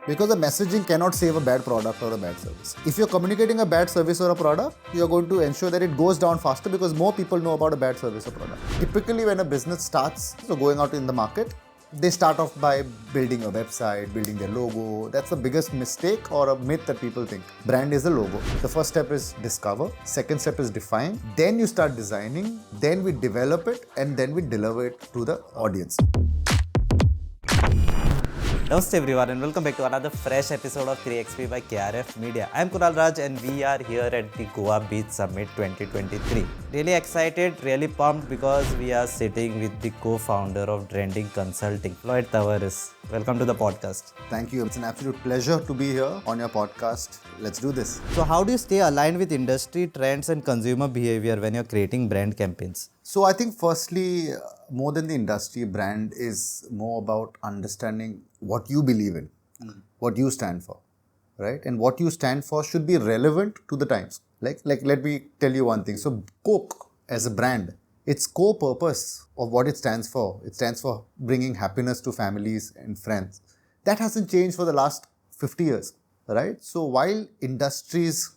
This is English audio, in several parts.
Because the messaging cannot save a bad product or a bad service. If you're communicating a bad service or a product, you're going to ensure that it goes down faster because more people know about a bad service or product. Typically, when a business starts, so going out in the market, they start off by building a website, building their logo. That's the biggest mistake or a myth that people think. Brand is a logo. The first step is discover. Second step is define. Then you start designing. Then we develop it and then we deliver it to the audience. Namaste everyone and welcome back to another fresh episode of 3XP by KRF Media. I am Kunal Raj and we are here at the Goa Beach Summit 2023. Really excited, really pumped because we are sitting with the co-founder of Dranding Consulting, Floyd Tavares. Welcome to the podcast. Thank you. It's an absolute pleasure to be here on your podcast. Let's do this. So how do you stay aligned with industry trends and consumer behavior when you're creating brand campaigns? So I think firstly, more than the industry, brand is more about understanding what you believe in, what you stand for, right? And what you stand for should be relevant to the times. Like let me tell you one thing. So Coke as a brand, its core purpose of what it stands for bringing happiness to families and friends. That hasn't changed for the last 50 years, right? So while industries,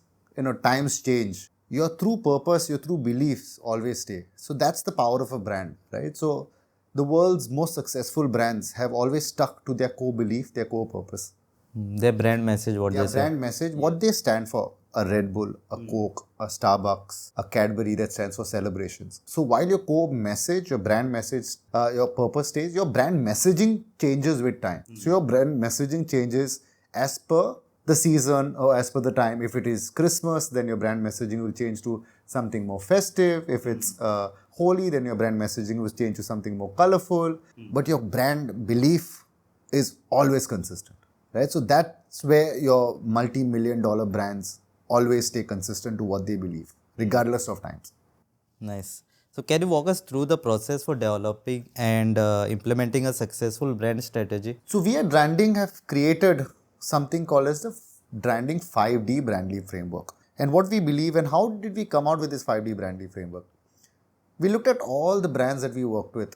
times change, your true purpose, your true beliefs always stay. So that's the power of a brand, right? So the world's most successful brands have always stuck to their core belief, their core purpose. Their brand message, what they say. Their brand message, what they stand for. A Red Bull, a Coke, a Starbucks, a Cadbury that stands for celebrations. So while your core message, your brand message, your purpose stays, your brand messaging changes with time. So your brand messaging changes as per the season or as per the time. If it is Christmas, then your brand messaging will change to something more festive. If it's Holi, then your brand messaging will change to something more colorful. But your brand belief is always consistent, right? So that's where your multi-million dollar brands always stay consistent to what they believe, regardless of times. Nice. So can you walk us through the process for developing and implementing a successful brand strategy? So we at Dranding have created something called as the Dranding 5D Brandly framework. And what we believe and how did we come out with this 5D Brandly framework? We looked at all the brands that we worked with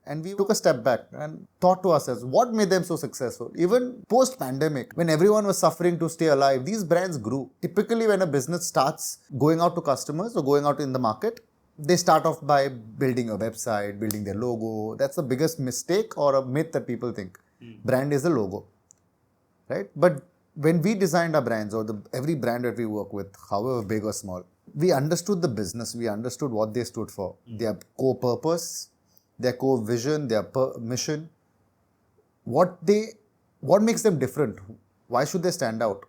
and we took a step back and thought to ourselves, what made them so successful? Even post-pandemic, when everyone was suffering to stay alive, these brands grew. Typically, when a business starts going out to customers or going out in the market, they start off by building a website, building their logo. That's the biggest mistake or a myth that people think. Brand is a logo, right? But when we designed our brands or every brand that we work with, however big or small, we understood the business, we understood what they stood for, their core purpose, their core vision, their mission, what makes them different, why should they stand out,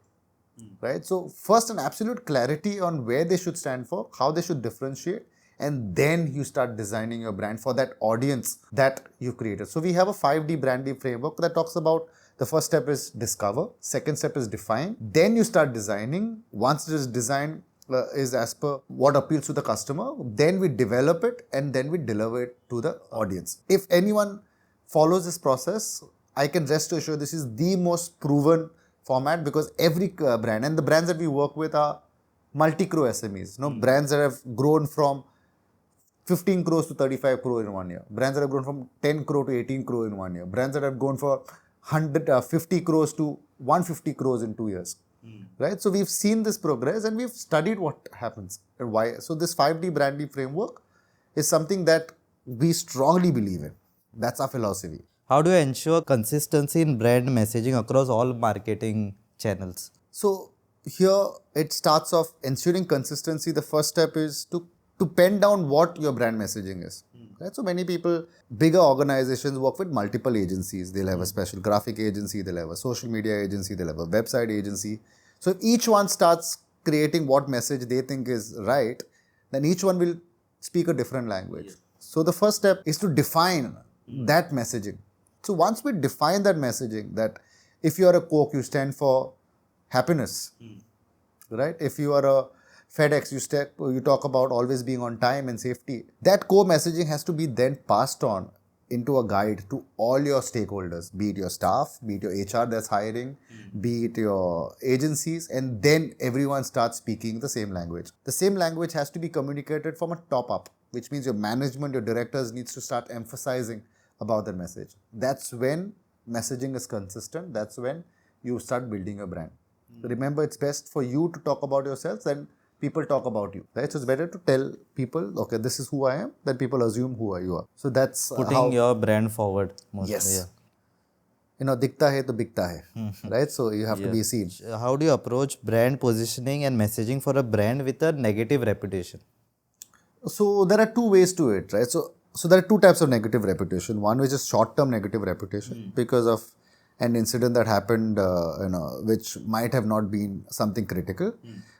right? So first an absolute clarity on where they should stand for, how they should differentiate, and then you start designing your brand for that audience that you created. So we have a 5D Brandly framework that talks about the first step is discover, second step is define, then you start designing. Once it is designed, is as per what appeals to the customer, then we develop it and then we deliver it to the audience. If anyone follows this process, I can rest assured this is the most proven format because every brand and the brands that we work with are multi-crore SMEs, brands that have grown from 15 crores to 35 crore in 1 year, brands that have grown from 10 crore to 18 crore in 1 year, brands that have grown from 50 crores to 150 crores in 2 years. Right? So we've seen this progress and we've studied what happens and why. So this 5D Brandly framework is something that we strongly believe in. That's our philosophy. How do you ensure consistency in brand messaging across all marketing channels? So here it starts off ensuring consistency. The first step is to pen down what your brand messaging is. Right? So many people, bigger organizations work with multiple agencies. They'll have a special graphic agency, they'll have a social media agency, they'll have a website agency. So if each one starts creating what message they think is right, then each one will speak a different language. So the first step is to define that messaging. So once we define that messaging, that if you are a Coke, you stand for happiness, right? If you are a FedEx, you talk about always being on time and safety. That core messaging has to be then passed on into a guide to all your stakeholders, be it your staff, be it your HR that's hiring, be it your agencies, and then everyone starts speaking the same language. The same language has to be communicated from a top up, which means your management, your directors needs to start emphasizing about the message. That's when messaging is consistent. That's when you start building a brand. Remember, it's best for you to talk about yourself than people talk about you, right? So it's better to tell people, okay, this is who I am, than people assume who you are. So that's Putting your brand forward. Mostly, yes. Yeah. Dikhta hai to bikta hai, right? So you have to be seen. How do you approach brand positioning and messaging for a brand with a negative reputation? So there are two ways to it, right? So there are two types of negative reputation. One which is short-term negative reputation because of an incident that happened, which might have not been something critical.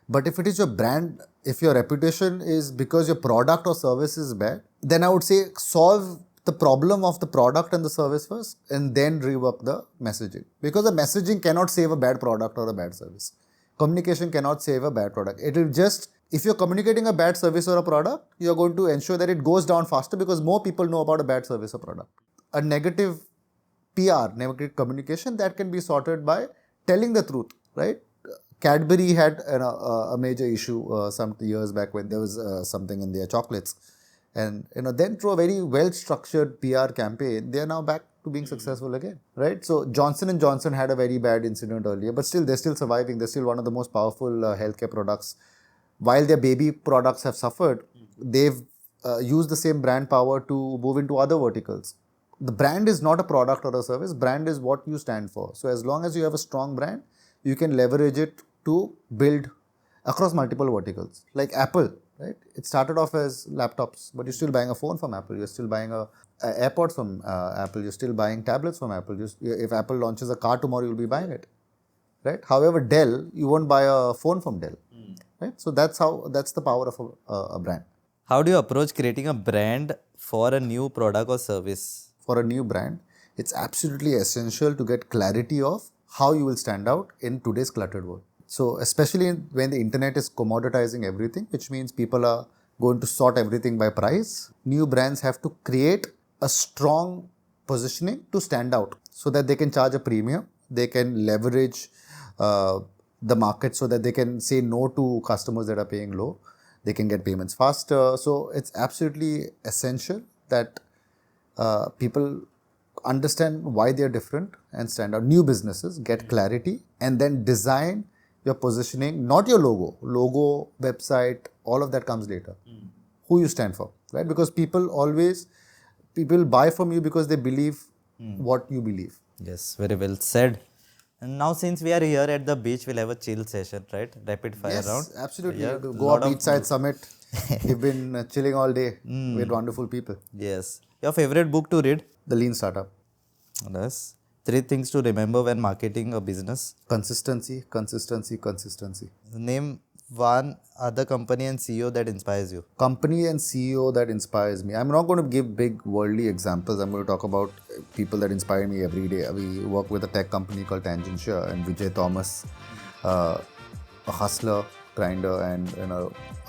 But if it is your brand, if your reputation is because your product or service is bad, then I would say solve the problem of the product and the service first, and then rework the messaging. Because the messaging cannot save a bad product or a bad service. Communication cannot save a bad product. It will just, if you're communicating a bad service or a product, you're going to ensure that it goes down faster because more people know about a bad service or product. A negative PR, negative communication, that can be sorted by telling the truth, right? Cadbury had a major issue some years back when there was something in their chocolates. And then through a very well-structured PR campaign, they are now back to being successful again, right? So Johnson & Johnson had a very bad incident earlier, but still they're still surviving. They're still one of the most powerful healthcare products. While their baby products have suffered, they've used the same brand power to move into other verticals. The brand is not a product or a service. Brand is what you stand for. So as long as you have a strong brand, you can leverage it to build across multiple verticals. Like Apple, right? It started off as laptops, but you're still buying a phone from Apple. You're still buying a AirPods from Apple. You're still buying tablets from Apple. If Apple launches a car tomorrow, you'll be buying it, right? However, Dell, you won't buy a phone from Dell, right? So that's the power of a brand. How do you approach creating a brand for a new product or service? For a new brand, it's absolutely essential to get clarity of how you will stand out in today's cluttered world. So especially when the internet is commoditizing everything, which means people are going to sort everything by price, new brands have to create a strong positioning to stand out so that they can charge a premium, they can leverage the market so that they can say no to customers that are paying low, they can get payments faster. So it's absolutely essential that people understand why they're different and stand out. New businesses get clarity and then design your positioning, not your logo, website, all of that comes later. Who you stand for, right? Because people buy from you because they believe what you believe. Yes, very well said. And now since we are here at the beach, we'll have a chill session, right? Rapid fire round. Yes, absolutely. Yeah, Goa Beachside Summit. We've been chilling all day with wonderful people. Yes. Your favorite book to read? The Lean Startup. Yes. 3 things to remember when marketing a business. Consistency, consistency, consistency. Name one other company and CEO that inspires you. Company and CEO that inspires me. I'm not going to give big worldly examples. I'm going to talk about people that inspire me every day. We work with a tech company called Tangentia, and Vijay Thomas, a hustler, grinder, and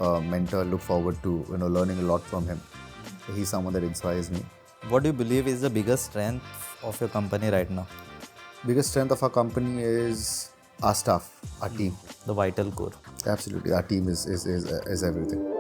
a mentor. Look forward to learning a lot from him. He's someone that inspires me. What do you believe is the biggest strength of your company right now? Biggest strength of our company is our staff, our team. The vital core. Absolutely, our team is everything.